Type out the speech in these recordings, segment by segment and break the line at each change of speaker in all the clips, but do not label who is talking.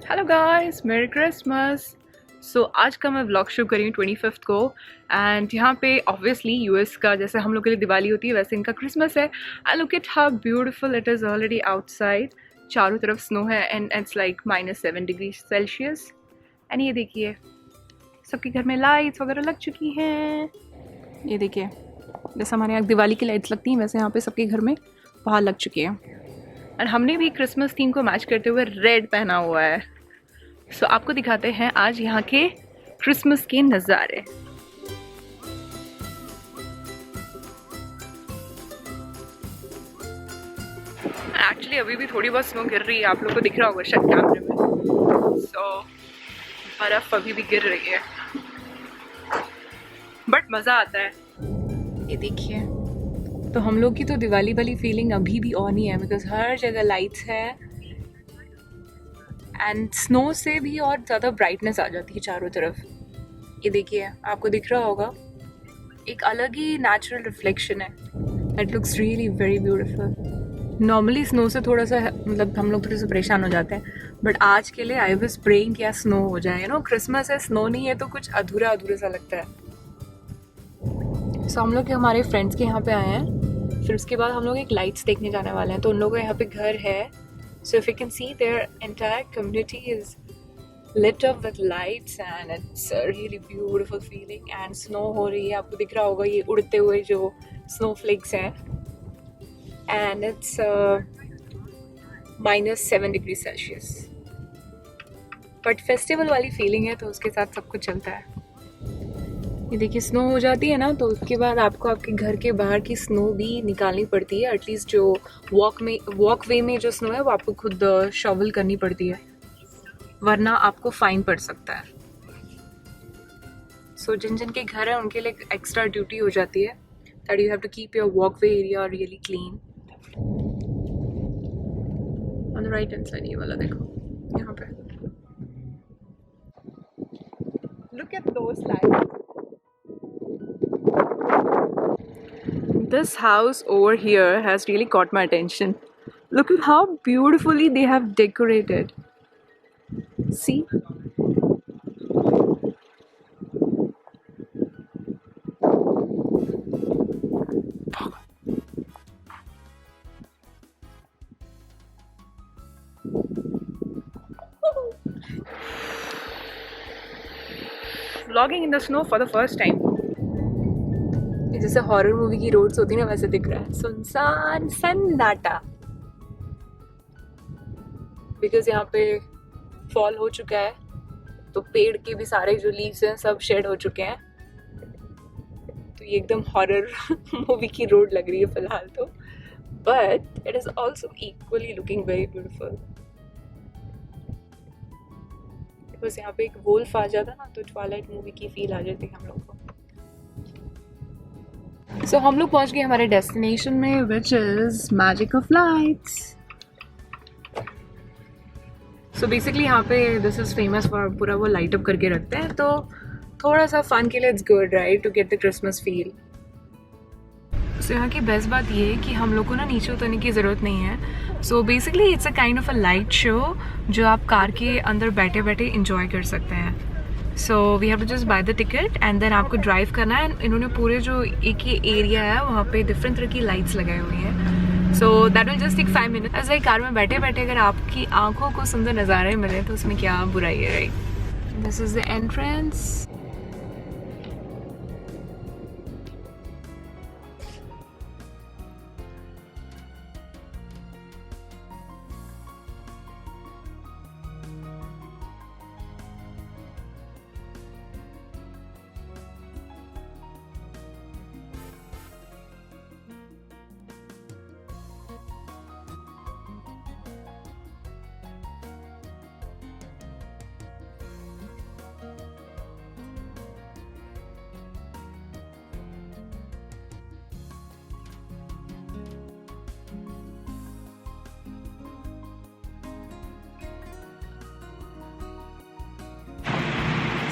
Hello guys, मेरी Christmas. आज का मैं व्लॉग शुरू करी हूँ 25th को। एंड यहाँ पे ऑब्वियसली यूएस का जैसे हम लोग के लिए दिवाली होती है वैसे इनका क्रिसमस है। And look it how beautiful it is already outside. चारों तरफ स्नो है and it's like -7 degree Celsius. And ये देखिए सबके घर में लाइट्स वगैरह लग चुकी हैं। ये देखिए जैसे हमारे यहाँ दिवाली की लाइट्स लगती हैं वैसे यहाँ पे सबके घर में बाहर लग चुकी है। एंड हमने भी क्रिसमस थीम को मैच करते हुए रेड पहना हुआ है। आपको दिखाते हैं आज यहाँ के क्रिसमस के नज़ारे। एक्चुअली अभी भी थोड़ी बहुत स्नो गिर रही है, आप लोग को दिख रहा होगा शायद कैमरे में। बर्फ अभी भी गिर रही है बट मज़ा आता है। ये देखिए तो हम लोग की तो दिवाली वाली फीलिंग अभी भी ऑन ही है बिकॉज हर जगह लाइट्स है एंड स्नो से भी और ज़्यादा ब्राइटनेस आ जाती है चारों तरफ। ये देखिए आपको दिख रहा होगा एक अलग ही नेचुरल रिफ्लेक्शन है। That looks really very beautiful. Normally snow से थोड़ा सा मतलब हम लोग थोड़े से परेशान हो जाते हैं बट आज के लिए आई वाज प्रेइंग कि स्नो हो जाए। क्रिसमस है, स्नो नहीं है तो कुछ अधूरा अधूरा सा लगता है। हम लोग हमारे फ्रेंड्स के यहाँ पे आए हैं, फिर उसके बाद हम लोग एक लाइट्स देखने जाने वाले हैं। तो उन लोगों का यहाँ पे घर है। So if you can see, their entire community is lit up with lights and it's a really beautiful feeling. And snow हो रही है, आपको दिख रहा होगा ये उड़ते हुए जो snowflakes हैं। And it's -7 degree Celsius. But festival वाली feeling है तो उसके साथ सब कुछ चलता है। ये देखिए स्नो हो जाती है ना तो उसके बाद आपको आपके घर के बाहर की स्नो भी निकालनी पड़ती है। एटलीस्ट जो वॉकवे में जो स्नो है वो आपको खुद शॉवल करनी पड़ती है वरना आपको फाइन पड़ सकता है। जिन जिन के घर है उनके लिए एक्स्ट्रा ड्यूटी हो जाती है that you have to keep your walkway area really clean. On the right hand side ये वाला देखो यहाँ पे। Look at those lights. This house over here has really caught my attention. Look at how beautifully they have decorated. See? Vlogging in the snow for the first time. जैसे horror movie की roads होती है ना वैसे दिख रहा है, सुनसान सन्नाटा। बिकॉज यहाँ पे फॉल हो चुका है तो पेड़ के भी सारे जो लीव्स हैं सब शेड हो चुके हैं। तो ये एकदम हॉरर मूवी की रोड लग रही है फिलहाल तो, but it is also equally looking very beautiful. बस यहाँ पे एक वोल्फ आ जाता ना तो ट्वाइलाइट मूवी की फील आ जाती है हम लोग को। हम लोग पहुंच गए हमारे डेस्टिनेशन में which is magic of lights. Basically यहाँ पे दिस इज फेमस फॉर पूरा वो लाइट अप करके रखते हैं तो थोड़ा सा फन के लिए it's good right to get the Christmas feel. यहाँ की बेस्ट बात ये है कि हम लोग को ना नीचे उतरने की ज़रूरत नहीं है। Basically it's a kind of a light show जो आप कार के अंदर बैठे बैठे इंजॉय कर सकते हैं। We have to just buy the ticket and then आपको ड्राइव करना है। इन्होंने पूरे जो एक ही एरिया है वहाँ पे डिफरेंट तरह की लाइट्स लगाई हुई हैं। That will just take 5 minute. ऐसे कार में बैठे बैठे अगर आपकी आंखों को सुंदर नज़ारे मिले तो उसमें क्या बुराई है right. This is the entrance.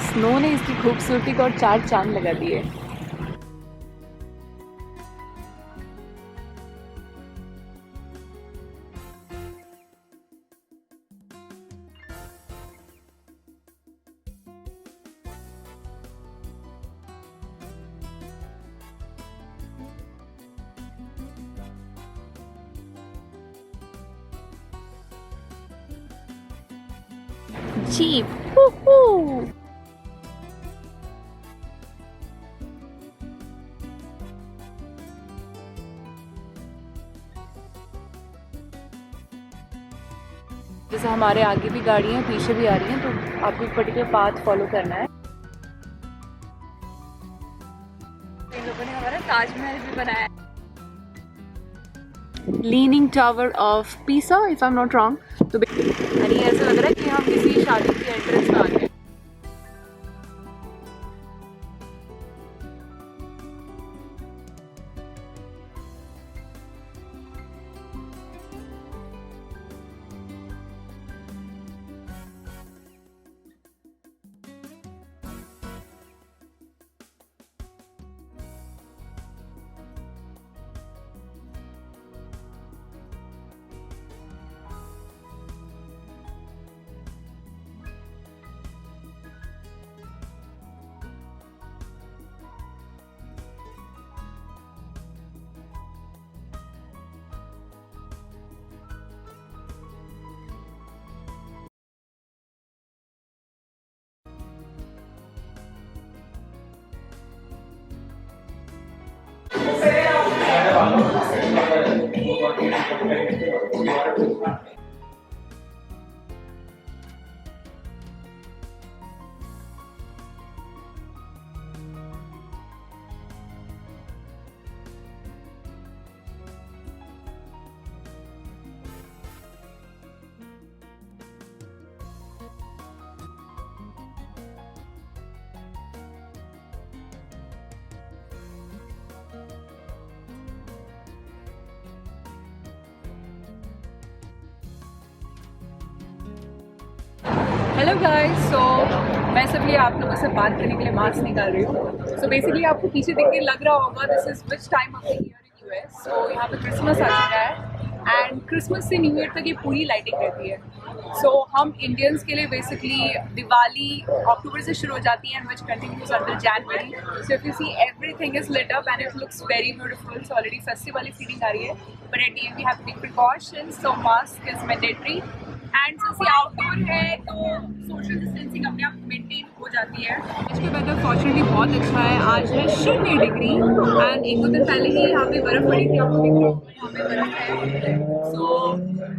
Snow ने इसकी खूबसूरती को और 4 चांद लगा दिए। जीप। जैसे हमारे आगे भी गाड़ी हैं, पीछे भी आ रही हैं, तो आपको एक पर्टिकुलर पाथ फॉलो करना है। इन लोगों ने हमारा ताजमहल भी बनाया है, leaning tower of Pisa, if I am not wrong. तो यानी ऐसा लग रहा है कि हम किसी शादी की एंट्रेंस में आ गए। हेलो गाइस, सो मैं सब लिए आप लोगों से बात करने के लिए मास्क निकाल रही हूँ। सो बेसिकली आपको पीछे देख के लग रहा होगा this is which time of the year in US. So यहाँ पे क्रिसमस आ चुका है एंड क्रिसमस से न्यू ईयर तक ये पूरी लाइटिंग रहती है। सो हम इंडियंस के लिए बेसिकली दिवाली अक्टूबर से शुरू हो जाती है and which continues until January. So if you see everything is lit up and it looks very beautiful. So already festival वाली फीलिंग आ रही है, but at the end we have to take precautions, so mask is mandatory and since ये outdoor है तो social distancing अपने आप maintain हो जाती है। आज का वेदर फॉर्चुनेटली बहुत अच्छा है। आज है 0 डिग्री एंड एक दो दिन पहले ही यहाँ पे बर्फ़ पड़ी थी, आपको दिख रहा होगा यहाँ पे बर्फ़ है। सो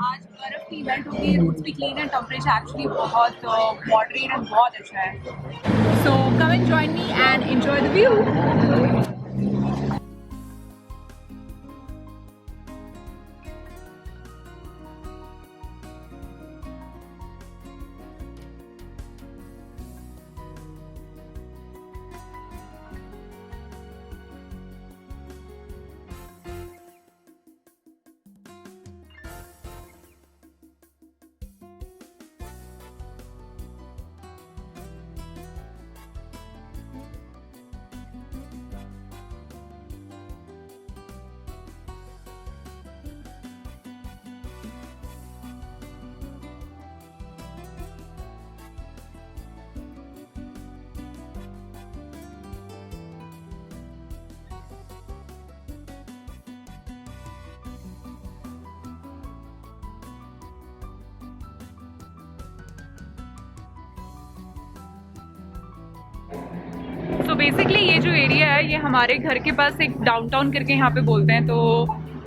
आज बर्फ़ की इवेंट होगी, रूट्स भी क्लीन है, टेम्परेचर एक्चुअली बहुत मॉडरेट एंड बहुत अच्छा है। So come and join me and enjoy the view. तो बेसिकली ये जो एरिया है ये हमारे घर के पास एक डाउनटाउन करके यहाँ पे बोलते हैं, तो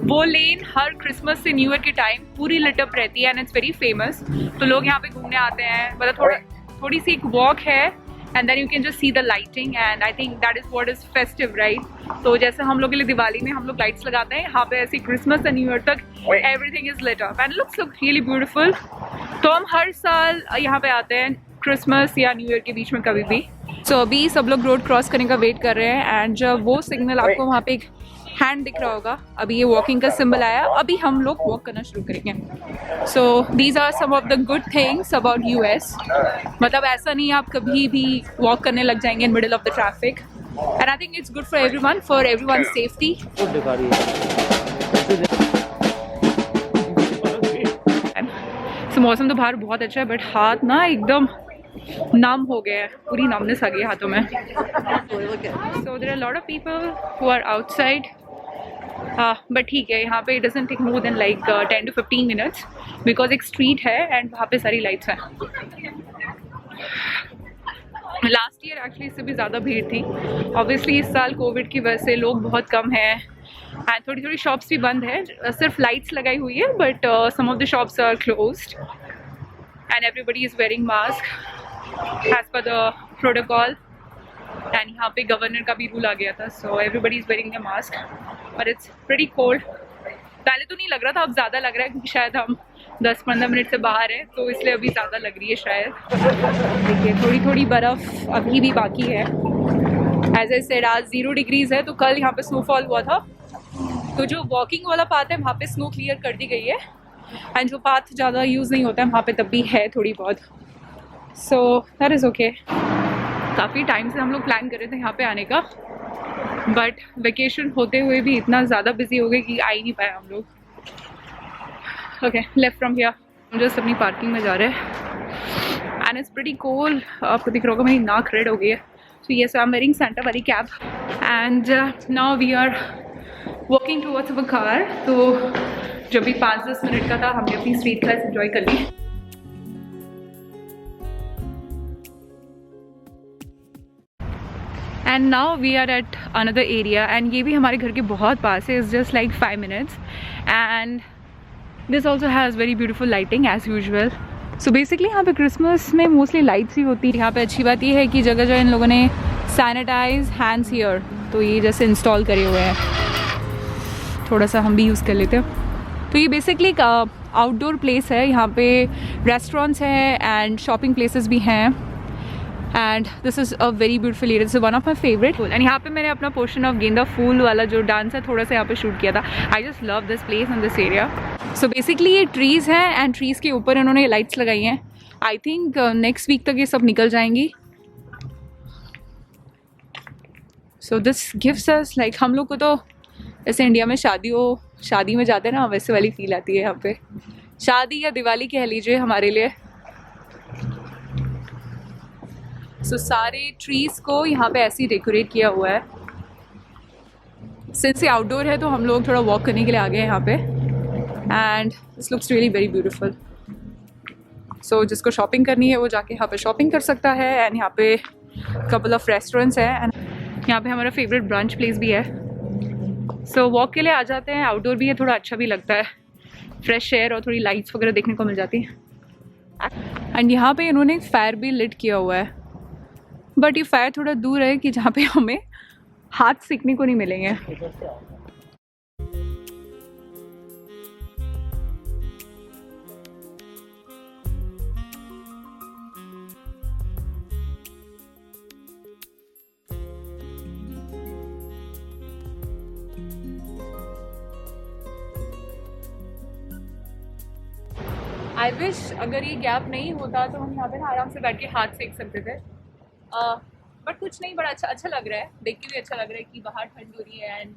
वो लेन हर क्रिसमस से न्यू ईयर के टाइम पूरी लिटअप रहती है एंड इट्स वेरी फेमस। तो लोग यहाँ पे घूमने आते हैं, मतलब थोड़ी सी एक वॉक है and then you can just see the lighting and I think that is what is festive, right. तो जैसे हम लोग के लिए दिवाली में हम लोग लाइट्स लगाते हैं, यहाँ पे ऐसे क्रिसमस एंड न्यू ईयर तक everything is lit up and looks really beautiful. तो हम हर साल यहाँ पे आते हैं क्रिसमस या न्यू ईयर के बीच में कभी भी। सो अभी सब लोग रोड क्रॉस करने का वेट कर रहे हैं एंड जब वो सिग्नल आपको वहाँ पे एक हैंड दिख रहा होगा, अभी ये वॉकिंग का सिंबल आया, अभी हम लोग वॉक करना शुरू करेंगे। So these are some of the good things about US. मतलब ऐसा नहीं आप कभी भी वॉक करने लग जाएंगे in middle of the traffic and I think it's good for everyone safety. So मौसम तो बाहर बहुत अच्छा है बट हाथ ना एकदम नम हो गया है, पूरी नमनेस आ गई हाथों में। So there are lot of people who are outside, but ठीक है, यहाँ पे it doesn't take more than like 10 to 15 minutes because एक स्ट्रीट है एंड वहाँ पे सारी लाइट्स हैं। लास्ट ईयर एक्चुअली इससे भी ज़्यादा भीड़ थी। ऑब्वियसली इस साल कोविड की वजह से लोग बहुत कम हैं एंड थोड़ी थोड़ी शॉप्स भी बंद है, सिर्फ लाइट्स लगाई हुई है, but some of the shops are closed and everybody is wearing mask as per the protocol. And यहाँ पे गवर्नर का भी रूल आ गया था, so everybody is wearing the mask, but it's pretty cold. पहले तो नहीं लग रहा था, अब ज़्यादा लग रहा है क्योंकि शायद हम 10-15 मिनट से बाहर है, तो इसलिए अभी ज़्यादा लग रही है शायद। देखिए थोड़ी थोड़ी बर्फ़ अभी भी बाकी है। एज ए सेड आज 0 डिग्रीज़ है, तो कल यहाँ पे स्नोफॉल हुआ था, तो जो वॉकिंग वाला पाथ है वहाँ पे स्नो क्लियर कर दी गई है एंड जो पाथ ज़्यादा यूज़ नहीं होता है वहाँ पे तब भी है थोड़ी बहुत, सो दैट इज़ ओके। काफ़ी टाइम से हम लोग प्लान कर रहे थे यहाँ पे आने का, बट वेकेशन होते हुए भी इतना ज़्यादा बिजी हो गए कि आ ही नहीं पाए हम लोग। ओके, लेफ्ट फ्रॉम हियर हम जस्ट अपनी पार्किंग में जा रहे हैं एंड इट्स प्रीटी कोल्ड। आपको दिख रहा होगा मेरी नाक रेड हो गई है। So yes, I am wearing Santa वाली cap and now we are walking towards our car. तो जब भी 5-10 मिनट का था हमने अपनी स्ट्रीट क्लास एंजॉय कर ली। And now we are at another area and ये भी हमारे घर के बहुत पास है, it's just like 5 minutes and this also has very beautiful lighting as usual. So basically यहाँ पे क्रिसमस में मोस्टली लाइट्स ही होती है। यहाँ पे अच्छी बात ये है कि जगह जगह इन लोगों ने सैनिटाइज हैंड्स हियर, तो ये जैसे इंस्टॉल करे हुए हैं, थोड़ा सा हम भी यूज़ कर लेते हैं। तो ये बेसिकली एक आउटडोर प्लेस है, यहाँ पे रेस्टोरेंट्स हैं एंड शॉपिंग प्लेसेस भी हैं and this is a very beautiful area, this is one of my favourite. And यहाँ पे मैंने अपना पोर्शन ऑफ गेंदा फूल वाला जो डांस है थोड़ा सा यहाँ पे शूट किया था। I just love this place and this area. So basically ये ट्रीज़ हैं एंड ट्रीज़ के ऊपर इन्होंने लाइट्स लगाई हैं। आई थिंक नेक्स्ट वीक तक ये सब निकल जाएंगी। So this gives us like, हम लोग को तो जैसे इंडिया में शादी में जाते हैं ना, वैसे वाली फील आती है यहाँ पे। शादी या दिवाली कह लीजिए हमारे लिए। सो सारे ट्रीज़ को यहाँ पे ऐसे ही डेकोरेट किया हुआ है। सिंस ये आउटडोर है तो हम लोग थोड़ा वॉक करने के लिए आ गए हैं यहाँ पे and this looks really very beautiful. So जिसको शॉपिंग करनी है वो जाके यहाँ पे शॉपिंग कर सकता है एंड यहाँ पे कपल ऑफ रेस्टोरेंट्स हैं एंड यहाँ पे हमारा फेवरेट ब्रंच प्लेस भी है। सो वॉक के लिए आ जाते हैं, आउटडोर भी है, थोड़ा अच्छा भी लगता है, फ्रेश एयर और थोड़ी लाइट्स वगैरह देखने को मिल जाती है। एंड यहाँ पे इन्होंने एक फायर भी लिट किया हुआ है, बट ये फायर थोड़ा दूर है कि जहाँ पे हमें हाथ सेकने को नहीं मिलेंगे। आई विश अगर ये गैप नहीं होता तो हम यहाँ पे आराम से बैठ के हाथ सेक सकते थे, बट कुछ नहीं, बड़ा अच्छा लग रहा है, देख के भी अच्छा लग रहा है कि बाहर ठंड हो रही है एंड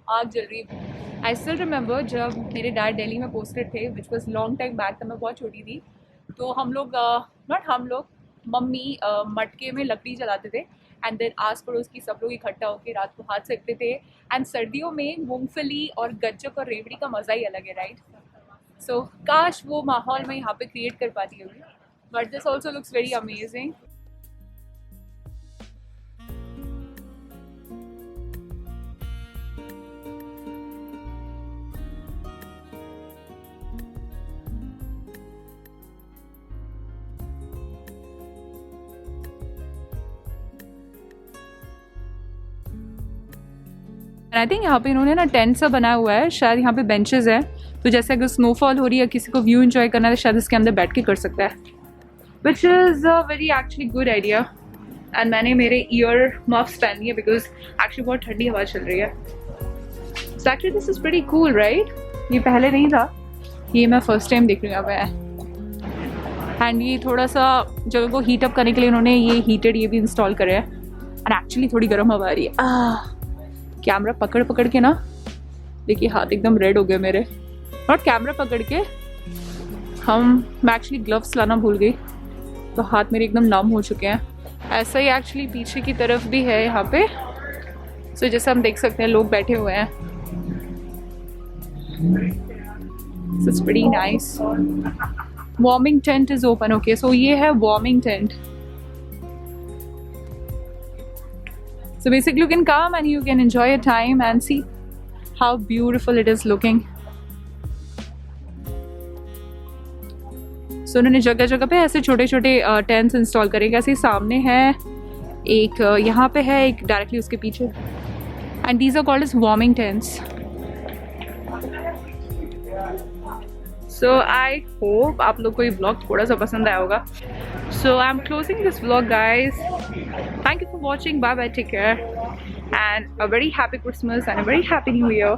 आग जल रही है। आई स्टिल रिमेंबर जब मेरे डैड दिल्ली में पोस्टेड थे, which was long time back, तब मैं बहुत छोटी थी, तो हम लोग मम्मी मटके में लकड़ी जलाते थे एंड देन आस पड़ोस की सब लोग इकट्ठा होकर रात को हाथ सेकते थे। एंड सर्दियों में मूंगफली और गज्जक और रेवड़ी का मज़ा ही अलग है, राइट? सो काश वो माहौल मैं यहाँ पे क्रिएट कर पाती होगी, but this also looks very amazing. I think यहाँ पे इन्होंने ना टेंट सा बनाया हुआ है, शायद यहाँ पे बेंचेस हैं, तो जैसे अगर स्नोफॉल हो रही है, किसी को व्यू एंजॉय करना है तो शायद इसके अंदर बैठ के कर सकता है, which is a very actually good idea. And मैंने मेरे ईयर मफ्स पहन लिए बिकॉज एक्चुअली बहुत ठंडी हवा चल रही है। So actually this is pretty cool, right? ये पहले नहीं था, ये मैं फर्स्ट टाइम देख रही हूँ अब। एंड ये थोड़ा सा जगह को हीट अप करने के लिए उन्होंने ये हीटेड ये भी इंस्टॉल करे है एंड एक्चुअली थोड़ी गर्म हवा आ रही है। कैमरा पकड़ के ना, देखिए हाथ एकदम रेड हो गए मेरे, और कैमरा पकड़ के मैं एक्चुअली ग्लव्स लाना भूल गई, तो हाथ मेरे एकदम नम हो चुके हैं। ऐसा ही एक्चुअली पीछे की तरफ भी है यहाँ पे। सो जैसे हम देख सकते हैं लोग बैठे हुए हैं। It's pretty nice. Warming tent is open. Okay, so ये है warming tent. So basically you can come and you can enjoy your time and see how beautiful it is looking. So उन्होंने जगह जगह पे ऐसे छोटे छोटे टेंट्स इंस्टॉल करे, कैसे सामने है एक, यहाँ पे है एक डायरेक्टली उसके पीछे, and these are called as warming tents. So I hope आप लोग को ये ब्लॉग थोड़ा सा पसंद आया होगा. So I am closing this blog guys. Thank you for watching. Bye bye, take care, and a very happy Christmas and a very happy New Year.